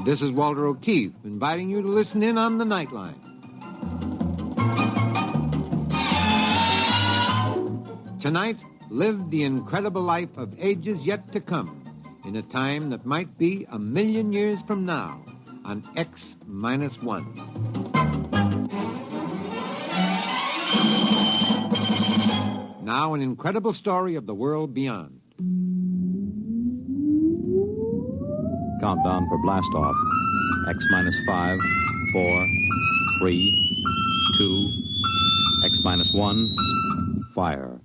This is Walter O'Keefe, inviting you to listen in on the Nightline. Tonight, live the incredible life of ages yet to come, in a time that might be 1,000,000 years from now, on X-1. Now, an incredible story of the world beyond. Countdown for blast-off. X-5, 4, 3, 2, X-1, fire.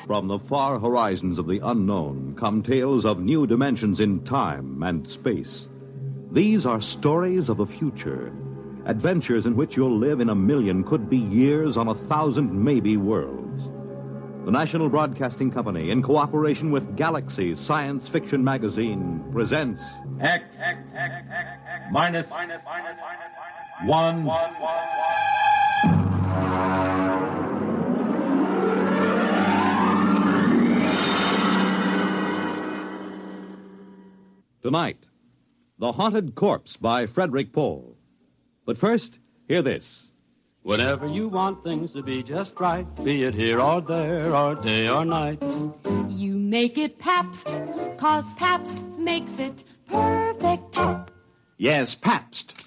From the far horizons of the unknown come tales of new dimensions in time and space. These are stories of the future, adventures in which you'll live in 1,000,000, could be years on 1,000, maybe worlds. The National Broadcasting Company, in cooperation with Galaxy Science Fiction Magazine, presents X-1. Tonight, The Haunted Corpse by Frederick Pohl. But first, hear this. Whenever you want things to be just right, be it here or there or day or night, you make it Pabst, 'cause Pabst makes it perfect. Yes, Pabst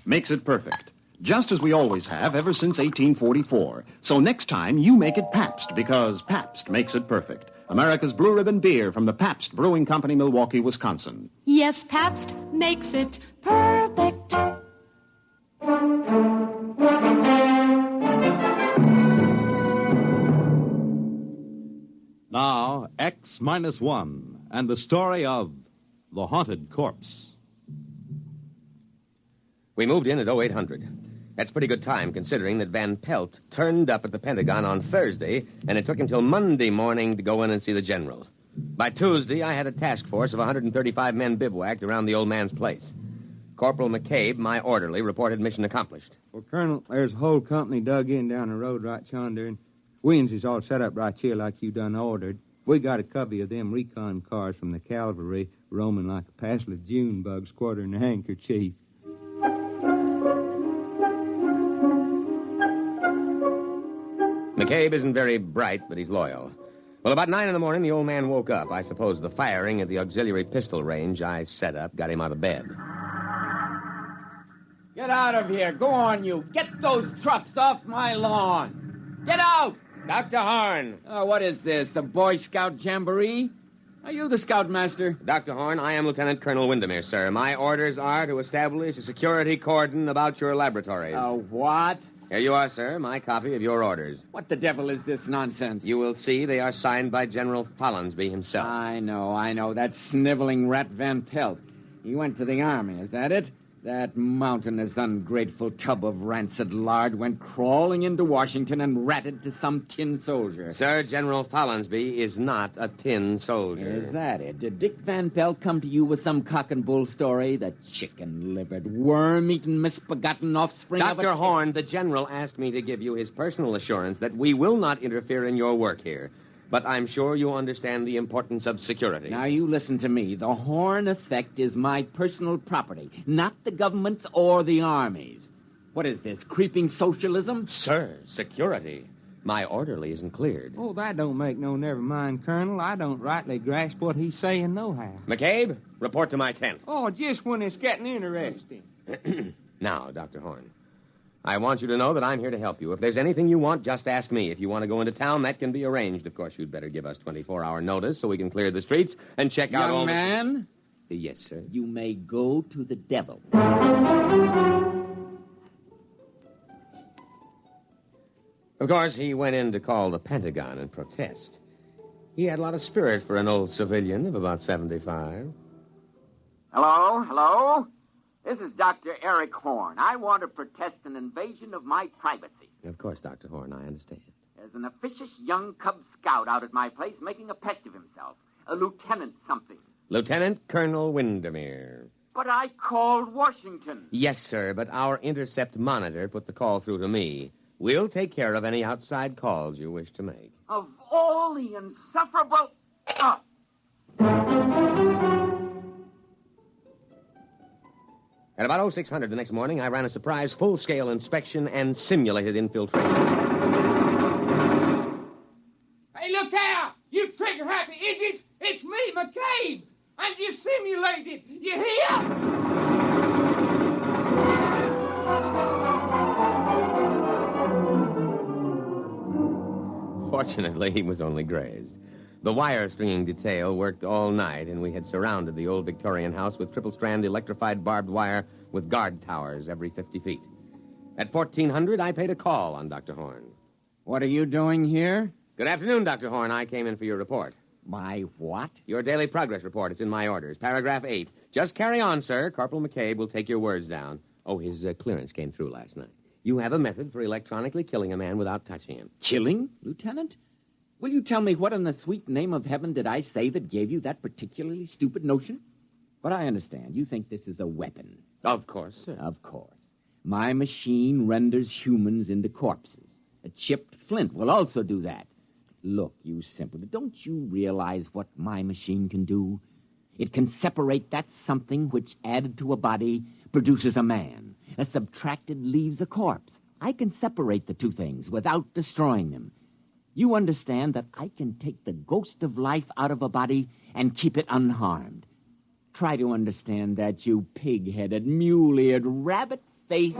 makes it perfect. Just as we always have ever since 1844. So next time, you make it Pabst, because Pabst makes it perfect. America's Blue Ribbon beer from the Pabst Brewing Company, Milwaukee, Wisconsin. Yes, Pabst makes it perfect. Now, X-1 and the story of The Haunted Corpse. We moved in at 0800. That's pretty good time, considering that Van Pelt turned up at the Pentagon on Thursday, and it took him till Monday morning to go in and see the general. By Tuesday, I had a task force of 135 men bivouacked around the old man's place. Corporal McCabe, my orderly, reported mission accomplished. Well, Colonel, there's a whole company dug in down the road right yonder, and Wins is all set up right here like you done ordered. We got a covey of them recon cars from the cavalry roaming like a passel of June bugs quartering a handkerchief. McCabe isn't very bright, but he's loyal. Well, about 9 in the morning, the old man woke up. I suppose the firing at the auxiliary pistol range I set up got him out of bed. Get out of here. Go on, you. Get those trucks off my lawn. Get out! Dr. Horn! Oh, what is this, the Boy Scout Jamboree? Are you the scoutmaster? Dr. Horn, I am Lieutenant Colonel Windermere, sir. My orders are to establish a security cordon about your laboratories. What? Here you are, sir, my copy of your orders. What the devil is this nonsense? You will see they are signed by General Follinsby himself. I know. That sniveling rat Van Pelt. He went to the army, is that it? That mountainous, ungrateful tub of rancid lard went crawling into Washington and ratted to some tin soldier. Sir, General Follinsby is not a tin soldier. Is that it? Did Dick Van Pelt come to you with some cock and bull story? The chicken-livered, worm-eaten, misbegotten offspring of a... Dr. Horn, the general asked me to give you his personal assurance that we will not interfere in your work here. But I'm sure you understand the importance of security. Now, you listen to me. The Horn effect is my personal property, not the government's or the Army's. What is this, creeping socialism? Sir, security. My orderly isn't cleared. Oh, that don't make no never mind, Colonel. I don't rightly grasp what he's saying nohow. McCabe, report to my tent. Oh, just when it's getting interesting. Now, Dr. Horn, I want you to know that I'm here to help you. If there's anything you want, just ask me. If you want to go into town, that can be arranged. Of course, you'd better give us 24-hour notice so we can clear the streets and check out all... Young man? Yes, sir. You may go to the devil. Of course, he went in to call the Pentagon and protest. He had a lot of spirit for an old civilian of about 75. Hello? This is Dr. Eric Horn. I want to protest an invasion of my privacy. Of course, Dr. Horn, I understand. There's an officious young Cub Scout out at my place making a pest of himself. A lieutenant something. Lieutenant Colonel Windermere. But I called Washington. Yes, sir, but our intercept monitor put the call through to me. We'll take care of any outside calls you wish to make. Of all the insufferable... At about 0600 the next morning, I ran a surprise full-scale inspection and simulated infiltration. Hey, look there! You trigger-happy idiots! It's me, McCabe! And you simulated! You hear? Fortunately, he was only grazed. The wire-stringing detail worked all night, and we had surrounded the old Victorian house with triple-strand electrified barbed wire with guard towers every 50 feet. At 1400, I paid a call on Dr. Horn. What are you doing here? Good afternoon, Dr. Horn. I came in for your report. My what? Your daily progress report. It's in my orders. Paragraph 8. Just carry on, sir. Corporal McCabe will take your words down. Oh, his clearance came through last night. You have a method for electronically killing a man without touching him. Killing, Lieutenant? Will you tell me what in the sweet name of heaven did I say that gave you that particularly stupid notion? But I understand. You think this is a weapon. Of course, sir. Of course. My machine renders humans into corpses. A chipped flint will also do that. Look, you simpleton, don't you realize what my machine can do? It can separate that something which, added to a body, produces a man. A subtracted leaves a corpse. I can separate the two things without destroying them. You understand that I can take the ghost of life out of a body and keep it unharmed. Try to understand that, you pig-headed, mule-eared, rabbit-faced...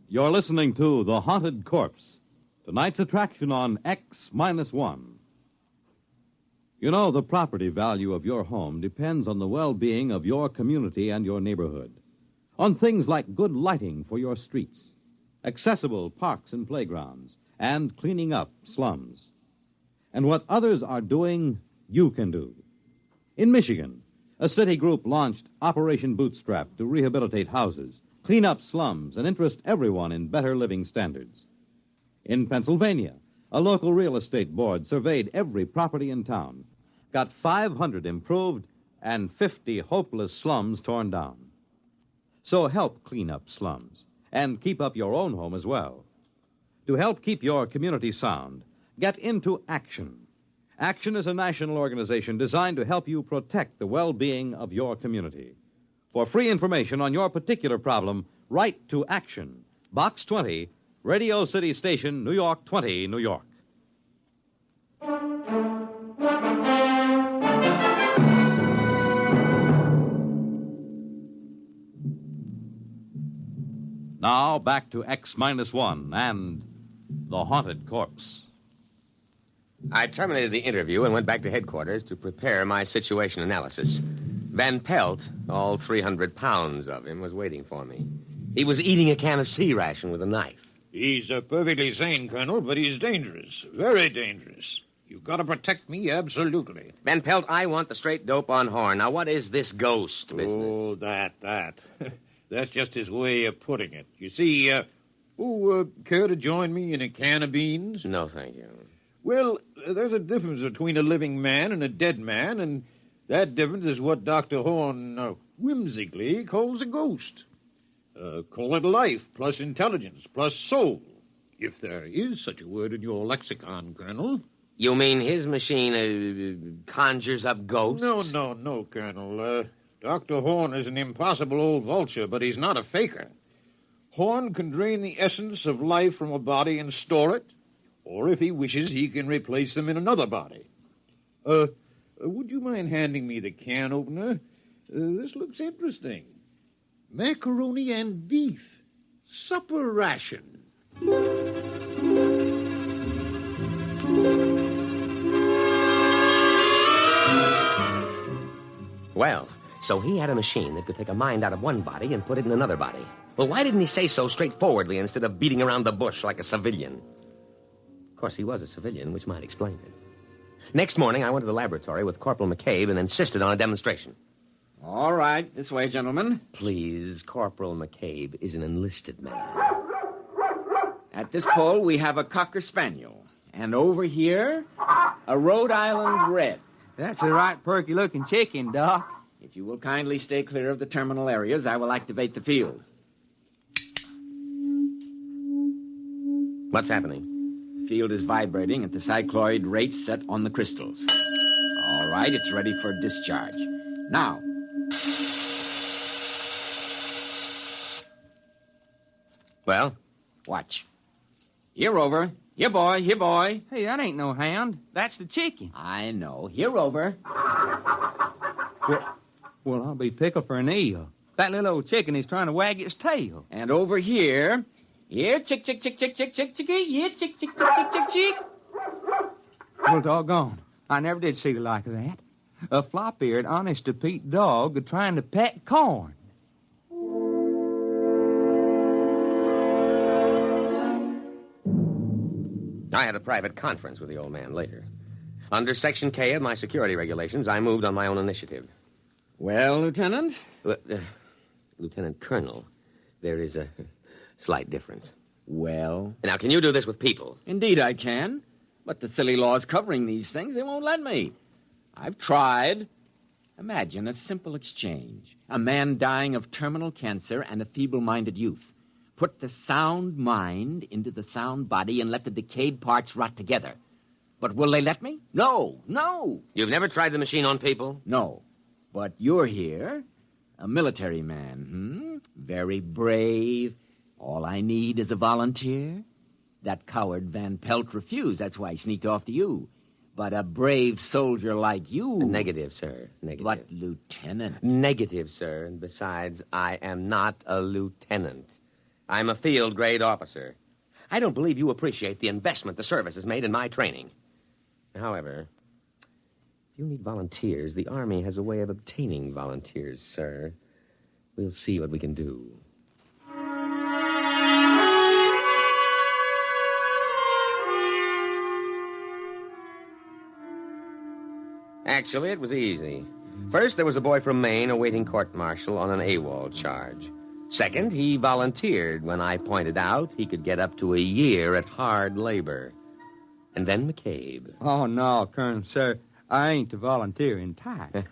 You're listening to The Haunted Corpse, tonight's attraction on X-1. You know, the property value of your home depends on the well-being of your community and your neighborhood. On things like good lighting for your streets, accessible parks and playgrounds, and cleaning up slums. And what others are doing, you can do. In Michigan, a city group launched Operation Bootstrap to rehabilitate houses, clean up slums, and interest everyone in better living standards. In Pennsylvania, a local real estate board surveyed every property in town, got 500 improved and 50 hopeless slums torn down. So help clean up slums and keep up your own home as well. To help keep your community sound, get into Action. Action is a national organization designed to help you protect the well-being of your community. For free information on your particular problem, write to Action, Box 20, Radio City Station, New York 20, New York. Now, back to X-1 and The Haunted Corpse. I terminated the interview and went back to headquarters to prepare my situation analysis. Van Pelt, all 300 pounds of him, was waiting for me. He was eating a can of sea ration with a knife. He's perfectly sane, Colonel, but he's dangerous. Very dangerous. You've got to protect me, absolutely. Van Pelt, I want the straight dope on Horn. Now, what is this ghost business? Oh, that. That's just his way of putting it. You see, care to join me in a can of beans? No, thank you. Well, there's a difference between a living man and a dead man, and that difference is what Dr. Horn whimsically calls a ghost. Call it life plus intelligence plus soul, if there is such a word in your lexicon, Colonel. You mean his machine conjures up ghosts? No, Colonel. Dr. Horn is an impossible old vulture, but he's not a faker. Horn can drain the essence of life from a body and store it, or if he wishes, he can replace them in another body. Would you mind handing me the can opener? This looks interesting. Macaroni and beef. Supper ration. Well, so he had a machine that could take a mind out of one body and put it in another body. Well, why didn't he say so straightforwardly instead of beating around the bush like a civilian? Of course, he was a civilian, which might explain it. Next morning, I went to the laboratory with Corporal McCabe and insisted on a demonstration. All right, this way, gentlemen. Please, Corporal McCabe is an enlisted man. At this pole, we have a Cocker Spaniel. And over here, a Rhode Island Red. That's a right perky-looking chicken, Doc. If you will kindly stay clear of the terminal areas, I will activate the field. What's happening? The field is vibrating at the cycloid rate set on the crystals. All right, it's ready for discharge. Now. Well? Watch. Here, Rover. Here, boy. Here, boy. Hey, that ain't no hound. That's the chicken. I know. Here, Rover. Well, I'll be pickled for an eel. That little old chicken is trying to wag its tail. And over here. Here, chick, chick, chick, chick, chick, chick, chickie. Here, chick, chick, chick, chick, chick, chick. Well, doggone. I never did see the like of that. A flop-eared, honest-to-Pete dog trying to peck corn. I had a private conference with the old man later. Under Section K of my security regulations, I moved on my own initiative. Well, Lieutenant? Lieutenant Colonel, there is a slight difference. Well? Now, can you do this with people? Indeed I can. But the silly laws covering these things, they won't let me. I've tried. Imagine a simple exchange. A man dying of terminal cancer and a feeble-minded youth. Put the sound mind into the sound body and let the decayed parts rot together. But will they let me? No, no. You've never tried the machine on people? No. But you're here, a military man, Very brave. All I need is a volunteer. That coward Van Pelt refused. That's why he sneaked off to you. But a brave soldier like you... Negative, sir. Negative. But, Lieutenant... Negative, sir. And besides, I am not a lieutenant. I'm a field-grade officer. I don't believe you appreciate the investment the service has made in my training. However, if you need volunteers, the Army has a way of obtaining volunteers, sir. We'll see what we can do. Actually, it was easy. First, there was a boy from Maine awaiting court-martial on an AWOL charge. Second, he volunteered when I pointed out he could get up to a year at hard labor. And then McCabe. Oh, no, Colonel, sir. I ain't a volunteering type.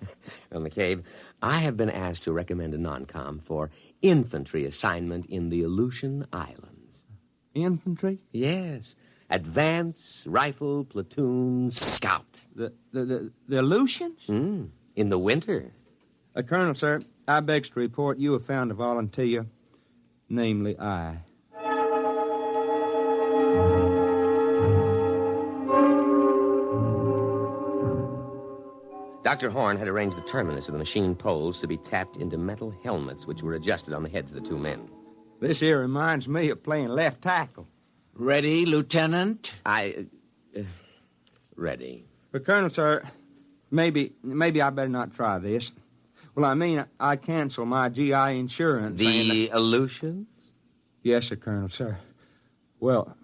Well, McCabe, I have been asked to recommend a non-com for infantry assignment in the Aleutian Islands. Infantry? Yes. Advance, rifle, platoon, scout. The Aleutians? In the winter. Colonel, sir, I begs to report you have found a volunteer, namely I. Dr. Horn had arranged the terminus of the machine poles to be tapped into metal helmets which were adjusted on the heads of the two men. This here reminds me of playing left tackle. Ready, Lieutenant? Ready. But, Colonel, sir, maybe I better not try this. Well, I mean, I cancel my GI insurance. The Aleutians? Yes, sir, Colonel, sir. Well,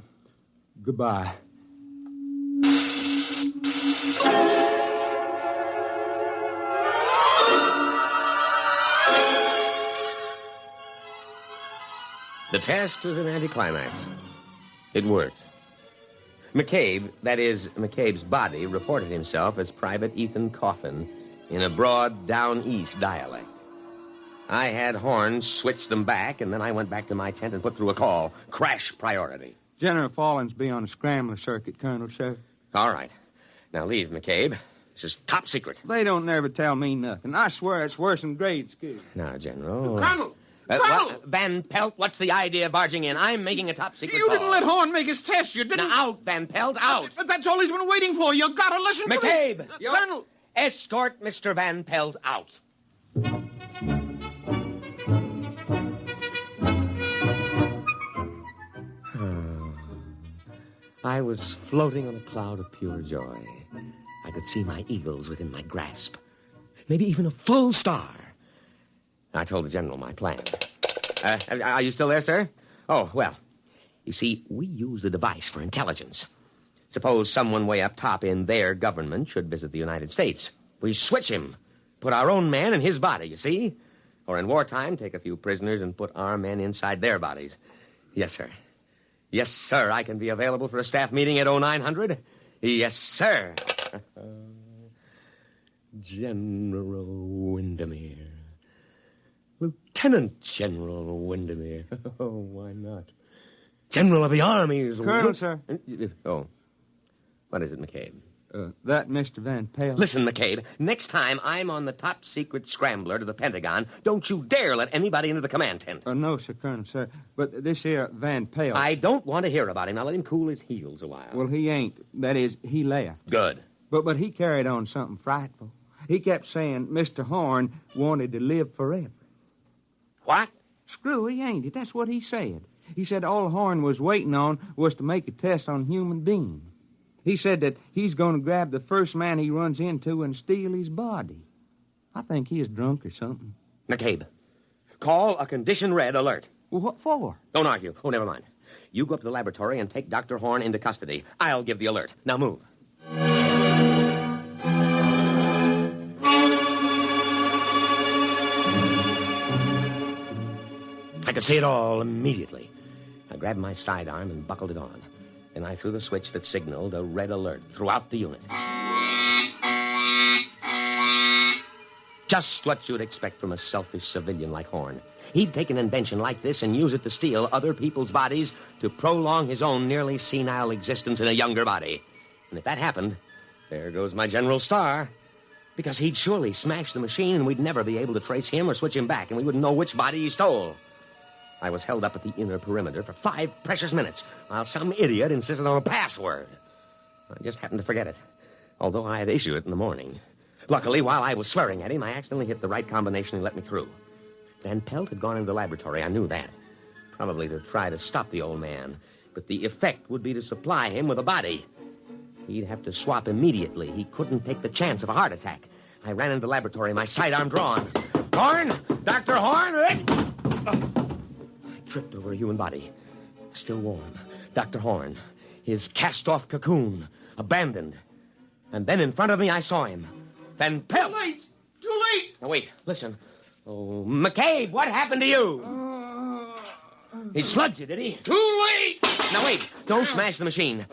goodbye. The test was an anticlimax. It worked. McCabe, that is, McCabe's body, reported himself as Private Ethan Coffin in a broad down-east dialect. I had Horn switch them back, and then I went back to my tent and put through a call. Crash priority. General Fallins be on a scrambler circuit, Colonel, sir. All right. Now leave, McCabe. This is top secret. They don't never tell me nothing. I swear it's worse than grade school. Now, General... Colonel! Van Pelt, what's the idea of barging in? I'm making a top secret You call. didn't let Horn make his test. You didn't... Now, out, Van Pelt, out. But that's all he's been waiting for. You gotta listen to me. McCabe! Colonel! Escort Mr. Van Pelt out. I was floating on a cloud of pure joy. I could see my eagles within my grasp. Maybe even a full star. I told the general my plan. Are you still there, sir? Oh, well, you see, we use the device for intelligence. Suppose someone way up top in their government should visit the United States. We switch him. Put our own man in his body, you see? Or in wartime, take a few prisoners and put our men inside their bodies. Yes, sir. Yes, sir. I can be available for a staff meeting at 0900. Yes, sir. General Windermere. Lieutenant General Windermere. Oh, why not? General of the armies. Colonel, sir. Oh. What is it, McCabe? That Mr. Van Pelt. Listen, McCabe, next time I'm on the top-secret scrambler to the Pentagon, don't you dare let anybody into the command tent. No, sir, Colonel, sir. But this here Van Pelt... I don't want to hear about him. Now let him cool his heels a while. Well, he ain't. That is, he left. Good. But he carried on something frightful. He kept saying Mr. Horn wanted to live forever. What? Screwy, ain't it? That's what he said. He said all Horn was waiting on was to make a test on human beings. He said that he's going to grab the first man he runs into and steal his body. I think he is drunk or something. McCabe, call a condition red alert. Well, what for? Don't argue. Oh, never mind. You go up to the laboratory and take Dr. Horn into custody. I'll give the alert. Now move. I could see it all immediately. I grabbed my sidearm and buckled it on. And I threw the switch that signaled a red alert throughout the unit. Just what you'd expect from a selfish civilian like Horn. He'd take an invention like this and use it to steal other people's bodies to prolong his own nearly senile existence in a younger body. And if that happened, there goes my General Star. Because he'd surely smash the machine and we'd never be able to trace him or switch him back, and we wouldn't know which body he stole. I was held up at the inner perimeter for 5 precious minutes while some idiot insisted on a password. I just happened to forget it, although I had issued it in the morning. Luckily, while I was swearing at him, I accidentally hit the right combination and let me through. Van Pelt had gone into the laboratory. I knew that. Probably to try to stop the old man. But the effect would be to supply him with a body. He'd have to swap immediately. He couldn't take the chance of a heart attack. I ran into the laboratory, my sidearm drawn. Horn! Dr. Horn! Tripped over a human body. Still warm. Dr. Horn. His cast-off cocoon. Abandoned. And then in front of me, I saw him. Van Pelt. Too late! Too late! Now, wait. Listen. Oh, McCabe, what happened to you? He slugged you, did he? Too late! Now, wait. Don't smash the machine.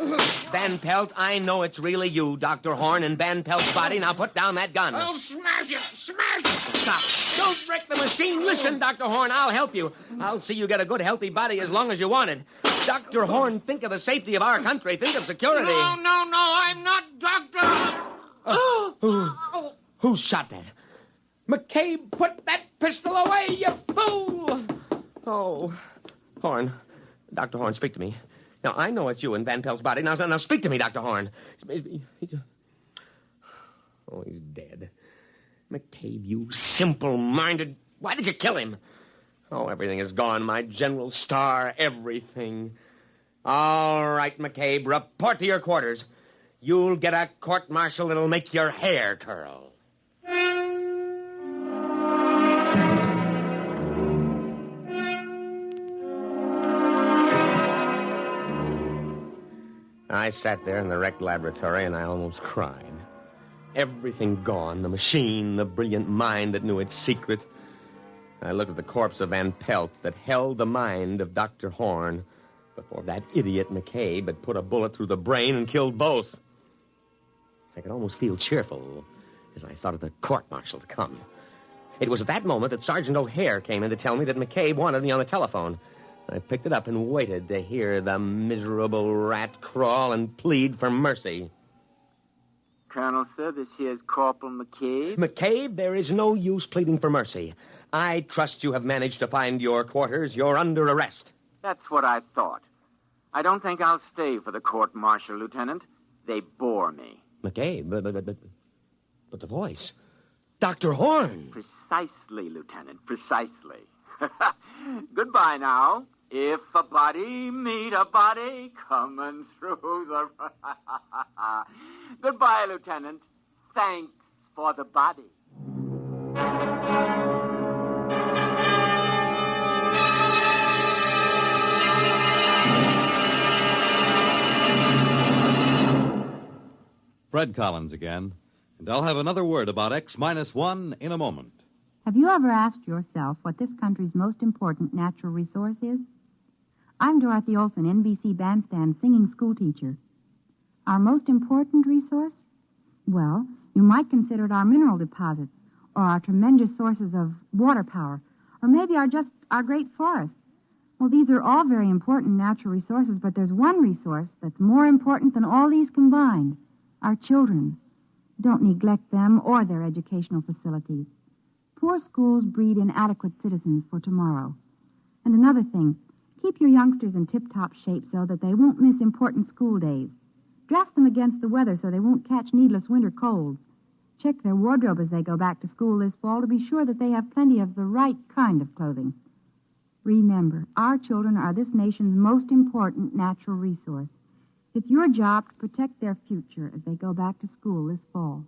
Van Pelt, I know it's really you, Dr. Horn, and Van Pelt's body. Now put down that gun. I'll smash it! Smash it! Stop. Don't wreck the machine. Listen, Dr. Horn, I'll help you. I'll see you get a good, healthy body as long as you want it. Dr. Horn, think of the safety of our country. Think of security. No, I'm not Doctor... Who shot that? McCabe, put that pistol away, you fool! Oh, Horn. Dr. Horn, speak to me. Now, I know it's you in Van Pelt's body. Now speak to me, Dr. Horn. Oh, he's dead. McCabe, you simple-minded... Why did you kill him? Oh, everything is gone. My General Star, everything. All right, McCabe, report to your quarters. You'll get a court-martial that'll make your hair curl. I sat there in the wrecked laboratory, and I almost cried. Everything gone, the machine, the brilliant mind that knew its secret. I looked at the corpse of Van Pelt that held the mind of Dr. Horn before that idiot McCabe had put a bullet through the brain and killed both. I could almost feel cheerful as I thought of the court-martial to come. It was at that moment that Sergeant O'Hare came in to tell me that McCabe wanted me on the telephone. I picked it up and waited to hear the miserable rat crawl and plead for mercy. Colonel, sir, this here's Corporal McCabe. McCabe, there is no use pleading for mercy. I trust you have managed to find your quarters. You're under arrest. That's what I thought. I don't think I'll stay for the court-martial, Lieutenant. They bore me. McCabe, but the voice. Dr. Horn. Precisely, Lieutenant, precisely. Goodbye now. If a body meet a body coming through the... Goodbye, Lieutenant. Thanks for the body. Fred Collins again, and I'll have another word about X-1 in a moment. Have you ever asked yourself what this country's most important natural resource is? I'm Dorothy Olson, NBC Bandstand singing schoolteacher. Our most important resource? Well, you might consider it our mineral deposits, or our tremendous sources of water power, or maybe our great forests. Well, these are all very important natural resources, but there's one resource that's more important than all these combined: our children. Don't neglect them or their educational facilities. Poor schools breed inadequate citizens for tomorrow. And another thing, keep your youngsters in tip-top shape so that they won't miss important school days. Dress them against the weather so they won't catch needless winter colds. Check their wardrobe as they go back to school this fall to be sure that they have plenty of the right kind of clothing. Remember, our children are this nation's most important natural resource. It's your job to protect their future as they go back to school this fall.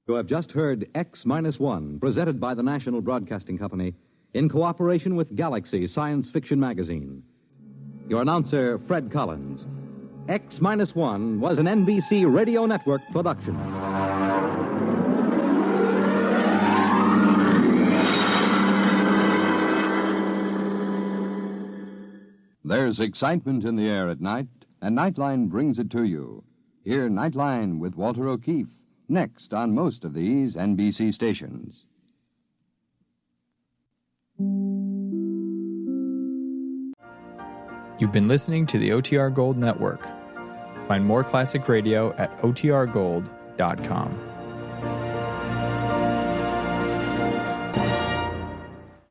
You have just heard X-1, presented by the National Broadcasting Company in cooperation with Galaxy Science Fiction Magazine. Your announcer, Fred Collins. X-1 was an NBC Radio Network production. There's excitement in the air at night, and Nightline brings it to you. Hear Nightline with Walter O'Keefe, next on most of these NBC stations. You've been listening to the OTR Gold Network. Find more classic radio at otrgold.com.